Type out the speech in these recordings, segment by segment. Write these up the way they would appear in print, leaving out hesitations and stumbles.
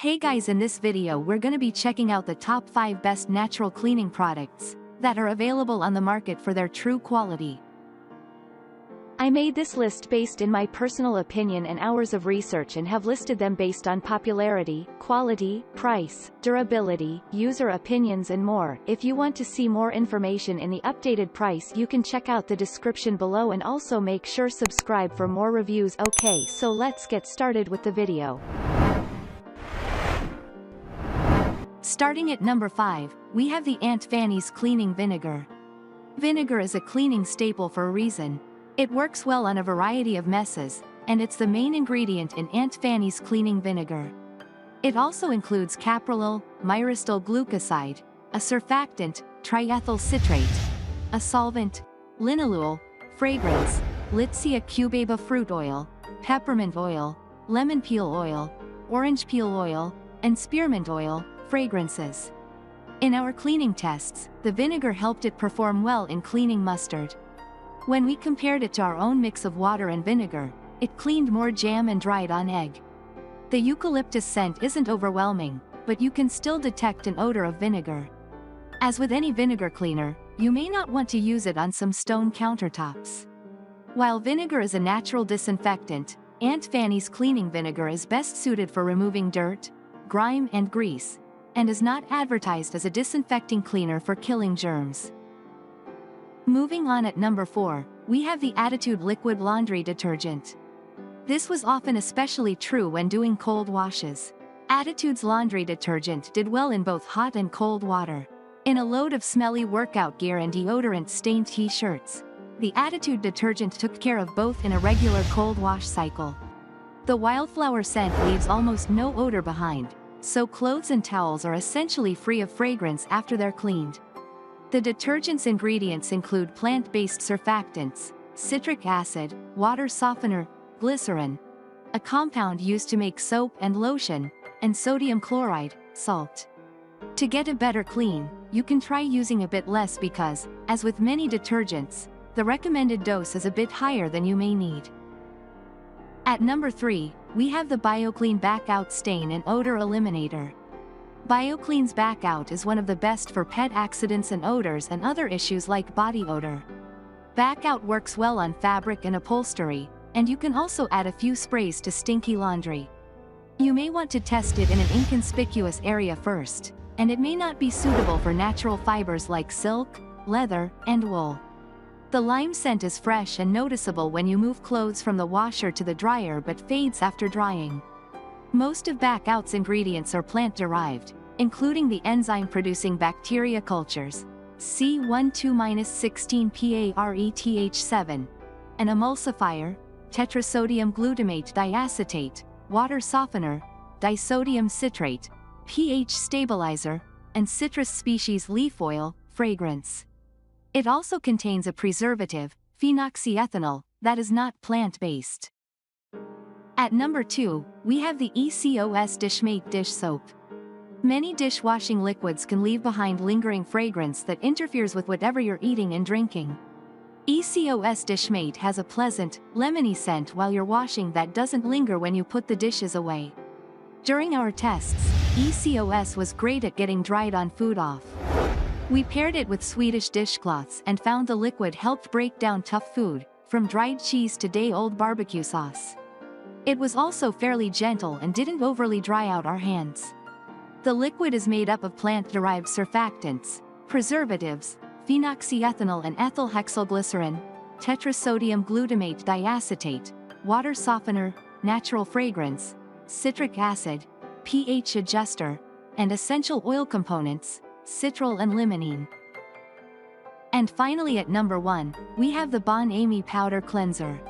Hey guys, in this video we're gonna be checking out the top 5 best natural cleaning products that are available on the market for their true quality. I made this list based in my personal opinion and hours of research and have listed them based on popularity, quality, price, durability, user opinions and more. If you want to see more information in the updated price, you can check out the description below and also make sure subscribe for more reviews. Okay, so let's get started with the video. Starting at number 5, we have the Aunt Fannie's Cleaning Vinegar. Vinegar is a cleaning staple for a reason. It works well on a variety of messes, and it's the main ingredient in Aunt Fannie's Cleaning Vinegar. It also includes caprylyl, myristyl glucoside, a surfactant, triethyl citrate, a solvent, linalool, fragrance, Litsea cubeba fruit oil, peppermint oil, lemon peel oil, orange peel oil, and spearmint oil, fragrances. In our cleaning tests, the vinegar helped it perform well in cleaning mustard. When we compared it to our own mix of water and vinegar, it cleaned more jam and dried on egg. The eucalyptus scent isn't overwhelming, but you can still detect an odor of vinegar. As with any vinegar cleaner, you may not want to use it on some stone countertops. While vinegar is a natural disinfectant, Aunt Fannie's Cleaning Vinegar is best suited for removing dirt, grime and grease, and is not advertised as a disinfecting cleaner for killing germs. Moving on, at number 4, we have the Attitude Liquid Laundry Detergent. This was often especially true when doing cold washes. Attitude's laundry detergent did well in both hot and cold water. In a load of smelly workout gear and deodorant-stained t-shirts, the Attitude detergent took care of both in a regular cold wash cycle. The wildflower scent leaves almost no odor behind, so clothes and towels are essentially free of fragrance after they're cleaned. The detergent's ingredients include plant-based surfactants, citric acid, water softener, glycerin, a compound used to make soap and lotion, and sodium chloride, salt. To get a better clean, you can try using a bit less because, as with many detergents, the recommended dose is a bit higher than you may need. At number 3, we have the Biokleen Bac-Out Stain and Odor Eliminator. Biokleen's Bac-Out is one of the best for pet accidents and odors and other issues like body odor. Bac-Out works well on fabric and upholstery, and you can also add a few sprays to stinky laundry. You may want to test it in an inconspicuous area first, and it may not be suitable for natural fibers like silk, leather, and wool. The lime scent is fresh and noticeable when you move clothes from the washer to the dryer but fades after drying. Most of Bac-Out's ingredients are plant-derived, including the enzyme-producing bacteria cultures, C12-16-PARETH7, an emulsifier, tetrasodium glutamate diacetate, water softener, disodium citrate, pH stabilizer, and citrus species leaf oil, fragrance. It also contains a preservative, phenoxyethanol, that is not plant-based. At number 2, we have the ECOS Dishmate Dish Soap. Many dishwashing liquids can leave behind lingering fragrance that interferes with whatever you're eating and drinking. ECOS Dishmate has a pleasant, lemony scent while you're washing that doesn't linger when you put the dishes away. During our tests, ECOS was great at getting dried on food off. We paired it with Swedish dishcloths and found the liquid helped break down tough food, from dried cheese to day-old barbecue sauce. It was also fairly gentle and didn't overly dry out our hands. The liquid is made up of plant-derived surfactants, preservatives, phenoxyethanol and ethyl hexylglycerin, tetrasodium glutamate diacetate, water softener, natural fragrance, citric acid, pH adjuster, and essential oil components, citral and limonene. And finally, at number 1, we have the Bon Ami Powder Cleanser.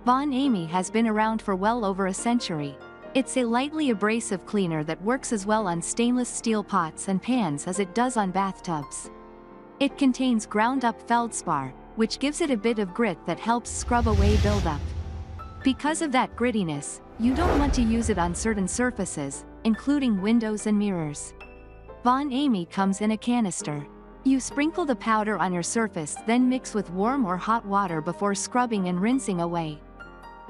Bon Ami has been around for well over a century. It's a lightly abrasive cleaner that works as well on stainless steel pots and pans as it does on bathtubs. It contains ground-up feldspar, which gives it a bit of grit that helps scrub away buildup. Because of that grittiness, you don't want to use it on certain surfaces, including windows and mirrors. Bon Ami comes in a canister. You sprinkle the powder on your surface, then mix with warm or hot water before scrubbing and rinsing away.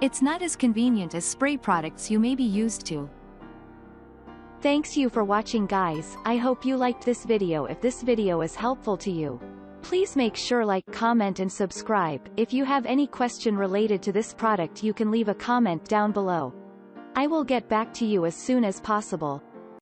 It's not as convenient as spray products you may be used to. Thanks you for watching guys, I hope you liked this video. If this video is helpful to you, please make sure like, comment and subscribe. If you have any question related to this product you can leave a comment down below. I will get back to you as soon as possible.